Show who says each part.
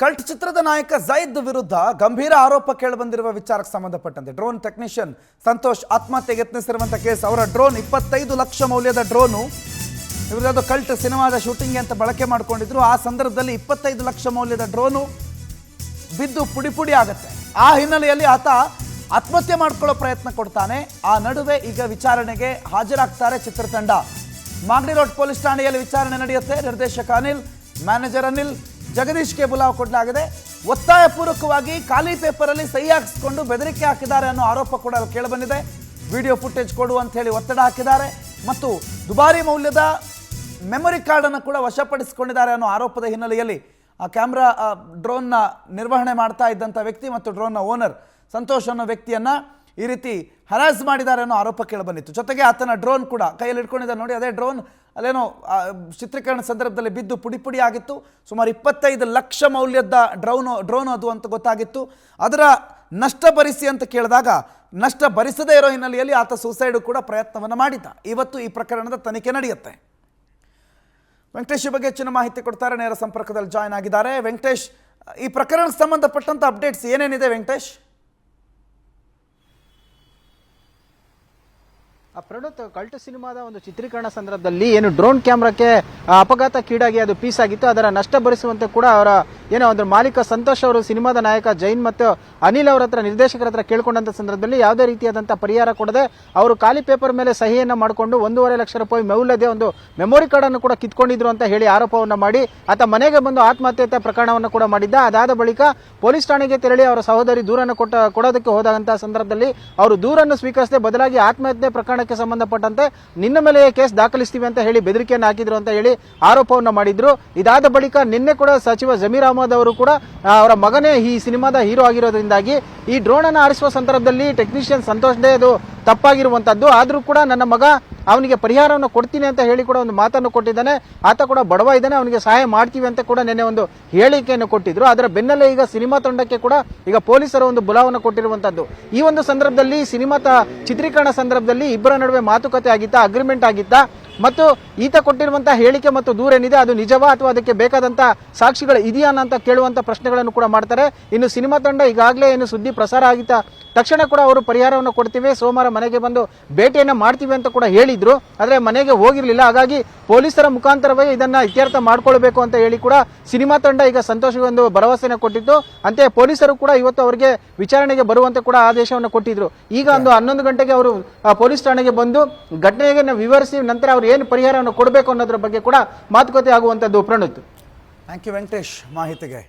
Speaker 1: Cult ಚಿತ್ರದ ನಾಯಕ ಜೈದ್ ವಿರುದ್ಧ ಗಂಭೀರ ಆರೋಪ ಕೇಳಿಬಂದಿರುವ ವಿಚಾರಕ್ಕೆ ಸಂಬಂಧಪಟ್ಟಂತೆ ಡ್ರೋನ್ ಟೆಕ್ನಿಷಿಯನ್ ಸಂತೋಷ್ ಆತ್ಮಹತ್ಯೆಗೆ ಯತ್ನಿಸಿರುವಂತಹ ಕೇಸ್. ಅವರ ಡ್ರೋನ್ 25 ಲಕ್ಷ ಮೌಲ್ಯದ ಡ್ರೋನು ಇವರು ಕಲ್ಟ್ ಸಿನಿಮಾದ ಶೂಟಿಂಗ್ ಅಂತ ಬಳಕೆ ಮಾಡಿಕೊಂಡಿದ್ರು. ಆ ಸಂದರ್ಭದಲ್ಲಿ 25 ಲಕ್ಷ ಮೌಲ್ಯದ ಡ್ರೋನು ಬಿದ್ದು ಪುಡಿ ಪುಡಿ ಆಗುತ್ತೆ. ಆ ಹಿನ್ನೆಲೆಯಲ್ಲಿ ಆತ ಆತ್ಮಹತ್ಯೆ ಮಾಡ್ಕೊಳ್ಳೋ ಪ್ರಯತ್ನ ಕೊಡ್ತಾನೆ. ಆ ನಡುವೆ ಈಗ ವಿಚಾರಣೆಗೆ ಹಾಜರಾಗ್ತಾರೆ ಚಿತ್ರತಂಡ. ಮಾಗಡಿ ರೋಡ್ ಪೊಲೀಸ್ ಠಾಣೆಯಲ್ಲಿ ವಿಚಾರಣೆ ನಡೆಯುತ್ತೆ. ನಿರ್ದೇಶಕ ಅನಿಲ್, ಮ್ಯಾನೇಜರ್ ಅನಿಲ್, ಜಗದೀಶ್ಗೆ ಬುಲಾವ್ ಕೊಡಲಾಗಿದೆ. ಒತ್ತಾಯಪೂರ್ವಕವಾಗಿ ಖಾಲಿ ಪೇಪರಲ್ಲಿ ಸಹಿ ಹಾಕಿಸ್ಕೊಂಡು ಬೆದರಿಕೆ ಹಾಕಿದ್ದಾರೆ ಅನ್ನೋ ಆರೋಪ ಕೂಡ ಕೇಳಿಬಂದಿದೆ. ವಿಡಿಯೋ ಫುಟೇಜ್ ಕೊಡು ಅಂತ ಹೇಳಿ ಒತ್ತಡ ಹಾಕಿದ್ದಾರೆ ಮತ್ತು ದುಬಾರಿ ಮೌಲ್ಯದ ಮೆಮೊರಿ ಕಾರ್ಡನ್ನು ಕೂಡ ವಶಪಡಿಸಿಕೊಂಡಿದ್ದಾರೆ ಅನ್ನೋ ಆರೋಪದ ಹಿನ್ನೆಲೆಯಲ್ಲಿ ಆ ಕ್ಯಾಮ್ರಾ ಡ್ರೋನ್ನ ನಿರ್ವಹಣೆ ಮಾಡ್ತಾ ಇದ್ದಂಥ ವ್ಯಕ್ತಿ ಮತ್ತು ಡ್ರೋನ್ನ ಓನರ್ ಸಂತೋಷ್ ಅನ್ನೋ ವ್ಯಕ್ತಿಯನ್ನು ಈ ರೀತಿ ಹರಾಸ್ ಮಾಡಿದ್ದಾರೆ ಅನ್ನೋ ಆರೋಪ ಕೇಳಿಬಂದಿತ್ತು. ಜೊತೆಗೆ ಆತನ ಡ್ರೋನ್ ಕೂಡ ಕೈಯಲ್ಲಿ ಇಟ್ಕೊಂಡಿದ್ದಾರೆ ನೋಡಿ. ಅದೇ ಡ್ರೋನ್ ಅಲ್ಲೇನೋ ಚಿತ್ರೀಕರಣ ಸಂದರ್ಭದಲ್ಲಿ ಬಿದ್ದು ಪುಡಿ ಪುಡಿ ಆಗಿತ್ತು. ಸುಮಾರು 25 ಲಕ್ಷ ಮೌಲ್ಯದ ಡ್ರೋನ್ ಅದು ಅಂತ ಗೊತ್ತಾಗಿತ್ತು. ಅದರ ನಷ್ಟ ಭರಿಸಿ ಅಂತ ಕೇಳಿದಾಗ ನಷ್ಟ ಭರಿಸದೇ ಇರೋ ಹಿನ್ನೆಲೆಯಲ್ಲಿ ಆತ ಸೂಸೈಡ್ ಕೂಡ ಪ್ರಯತ್ನವನ್ನು ಮಾಡಿದ್ದ. ಇವತ್ತು ಈ ಪ್ರಕರಣದ ತನಿಖೆ ನಡೆಯುತ್ತೆ. ವೆಂಕಟೇಶ್ ಈ ಬಗ್ಗೆ ಹೆಚ್ಚಿನ ಮಾಹಿತಿ ಕೊಡ್ತಾರೆ. ನೇರ ಸಂಪರ್ಕದಲ್ಲಿ ಜಾಯ್ನ್ ಆಗಿದ್ದಾರೆ. ವೆಂಕಟೇಶ್, ಈ ಪ್ರಕರಣಕ್ಕೆ ಸಂಬಂಧಪಟ್ಟಂತ ಅಪ್ಡೇಟ್ಸ್ ಏನೇನಿದೆ ವೆಂಕಟೇಶ್?
Speaker 2: ಪ್ರಣೋತ್, ಕಲ್ಟ್ ಸಿನಿಮಾದ ಒಂದು ಚಿತ್ರೀಕರಣ ಸಂದರ್ಭದಲ್ಲಿ ಏನು ಡ್ರೋನ್ ಕ್ಯಾಮ್ರಾಕ್ಕೆ ಅಪಘಾತಕ್ಕೀಡಾಗಿ ಅದು ಪೀಸ್ ಆಗಿತ್ತು. ಅದರ ನಷ್ಟ ಭರಿಸುವಂತೆ ಕೂಡ ಅವರ ಏನೋ ಒಂದು ಮಾಲೀಕ ಸಂತೋಷ್ ಅವರು ಸಿನಿಮಾದ ನಾಯಕ ಜೈನ್ ಮತ್ತು ಅನಿಲ್ ಅವರ ಹತ್ರ, ನಿರ್ದೇಶಕರ ಹತ್ರ ಕೇಳ್ಕೊಂಡಂತ ಸಂದರ್ಭದಲ್ಲಿ ಯಾವುದೇ ರೀತಿಯಾದಂತಹ ಪರಿಹಾರ ಕೊಡದೆ ಅವರು ಖಾಲಿ ಪೇಪರ್ ಮೇಲೆ ಸಹಿಯನ್ನ ಮಾಡಿಕೊಂಡು 1.5 ಲಕ್ಷ ರೂಪಾಯಿ ಮೌಲ್ಯದ ಒಂದು ಮೆಮೊರಿ ಕಾರ್ಡ್ ಅನ್ನು ಕೂಡ ಕಿತ್ಕೊಂಡಿದ್ರು ಅಂತ ಹೇಳಿ ಆರೋಪವನ್ನ ಮಾಡಿ ಆತ ಮನೆಗೆ ಬಂದು ಆತ್ಮಹತ್ಯೆ ಪ್ರಕರಣವನ್ನು ಕೂಡ ಮಾಡಿದ್ದ. ಅದಾದ ಬಳಿಕ ಪೊಲೀಸ್ ಠಾಣೆಗೆ ತೆರಳಿ ಅವರ ಸಹೋದರಿ ದೂರನ್ನು ಕೊಡೋದಕ್ಕೆ ಹೋದಂತಹ ಸಂದರ್ಭದಲ್ಲಿ ಅವರು ದೂರನ್ನು ಸ್ವೀಕರಿಸದೆ ಬದಲಾಗಿ ಆತ್ಮಹತ್ಯೆ ಪ್ರಕರಣಕ್ಕೆ ಸಂಬಂಧಪಟ್ಟಂತೆ ನಿನ್ನ ಮೇಲೆ ಕೇಸ್ ದಾಖಲಿಸ್ತೀವಿ ಅಂತ ಹೇಳಿ ಬೆದರಿಕೆಯನ್ನು ಹಾಕಿದ್ರು ಅಂತ ಹೇಳಿ ಆರೋಪವನ್ನು ಮಾಡಿದ್ರು. ಇದಾದ ಬಳಿಕ ನಿನ್ನೆ ಕೂಡ ಸಚಿವ ಜಮೀರ್ ಅಹಮದ್ ಅವರು ಕೂಡ ಅವರ ಮಗನೇ ಈ ಸಿನಿಮಾದ ಹೀರೋ ಆಗಿರೋದ್ರಿಂದಾಗಿ ಈ ಡ್ರೋನ್ ಅನ್ನು ಆರಿಸುವ ಸಂದರ್ಭದಲ್ಲಿ ಟೆಕ್ನಿಷಿಯನ್ ಸಂತೋಷ್ ಅದು ತಪ್ಪಾಗಿರುವಂತದ್ದು. ಆದ್ರೂ ಕೂಡ ನನ್ನ ಮಗ ಅವನಿಗೆ ಪರಿಹಾರವನ್ನು ಕೊಡ್ತೀನಿ ಅಂತ ಹೇಳಿ ಕೂಡ ಒಂದು ಮಾತನ್ನು ಕೊಟ್ಟಿದ್ದಾನೆ. ಆತ ಕೂಡ ಬಡವ ಇದ್ದಾನೆ, ಅವನಿಗೆ ಸಹಾಯ ಮಾಡ್ತೀವಿ ಅಂತ ಕೂಡ ನಿನ್ನೆ ಒಂದು ಹೇಳಿಕೆಯನ್ನು ಕೊಟ್ಟಿದ್ರು. ಅದರ ಬೆನ್ನಲ್ಲೇ ಈಗ ಸಿನಿಮಾ ತಂಡಕ್ಕೆ ಕೂಡ ಈಗ ಪೊಲೀಸರು ಒಂದು ಬುಲಾವನ್ನು ಕೊಟ್ಟಿರುವಂತದ್ದು. ಈ ಒಂದು ಸಂದರ್ಭದಲ್ಲಿ ಸಿನಿಮಾ ಚಿತ್ರೀಕರಣ ಸಂದರ್ಭದಲ್ಲಿ ಇಬ್ಬರ ನಡುವೆ ಮಾತುಕತೆ ಆಗಿತ್ತಾ, ಅಗ್ರಿಮೆಂಟ್ ಆಗಿತ್ತಾ, ಮತ್ತು ಈತ ಕೊಟ್ಟಿರುವಂತಹ ಹೇಳಿಕೆ ಮತ್ತು ದೂರೇನಿದೆ ಅದು ನಿಜವಾ ಅಥವಾ ಅದಕ್ಕೆ ಬೇಕಾದಂತಹ ಸಾಕ್ಷಿಗಳು ಇದೆಯಾ ಅಂತ ಕೇಳುವಂತ ಪ್ರಶ್ನೆಗಳನ್ನು ಕೂಡ ಮಾಡ್ತಾರೆ. ಇನ್ನು ಸಿನಿಮಾ ತಂಡ ಈಗಾಗಲೇ ಏನು ಸುದ್ದಿ ಪ್ರಸಾರ ಆಗಿತ್ತ ತಕ್ಷಣ ಕೂಡ ಅವರು ಪರಿಹಾರವನ್ನು ಕೊಡ್ತೀವಿ, ಸೋಮವಾರ ಮನೆಗೆ ಬಂದು ಭೇಟಿಯನ್ನ ಮಾಡ್ತೀವಿ ಅಂತ ಕೂಡ ಹೇಳಿದ್ರು. ಆದ್ರೆ ಮನೆಗೆ ಹೋಗಿರ್ಲಿಲ್ಲ. ಹಾಗಾಗಿ ಪೊಲೀಸರ ಮುಖಾಂತರವೇ ಇದನ್ನ ಇತ್ಯರ್ಥ ಮಾಡ್ಕೊಳ್ಬೇಕು ಅಂತ ಹೇಳಿ ಕೂಡ ಸಿನಿಮಾ ತಂಡ ಈಗ ಸಂತೋಷ್ ಒಂದು ಭರವಸೆನ ಕೊಟ್ಟಿತ್ತು. ಅಂತೆ ಪೊಲೀಸರು ಕೂಡ ಇವತ್ತು ಅವರಿಗೆ ವಿಚಾರಣೆಗೆ ಬರುವಂತೆ ಕೂಡ ಆದೇಶವನ್ನು ಕೊಟ್ಟಿದ್ರು. ಈಗ ಒಂದು 11 ಗಂಟೆಗೆ ಅವರು ಪೊಲೀಸ್ ಠಾಣೆಗೆ ಬಂದು ಘಟನೆಗೆ ವಿವರಿಸಿ ನಂತರ ಅವರು ಏನು ಪರಿಹಾರವನ್ನು ಕೊಡಬೇಕು ಅನ್ನೋದ್ರ ಬಗ್ಗೆ ಕೂಡ ಮಾತುಕತೆ ಆಗುವಂತದ್ದು. ಪ್ರಣೋತ್,
Speaker 1: ಥ್ಯಾಂಕ್ ಯು ವೆಂಕಟೇಶ್ ಮಾಹಿತಿಗೆ.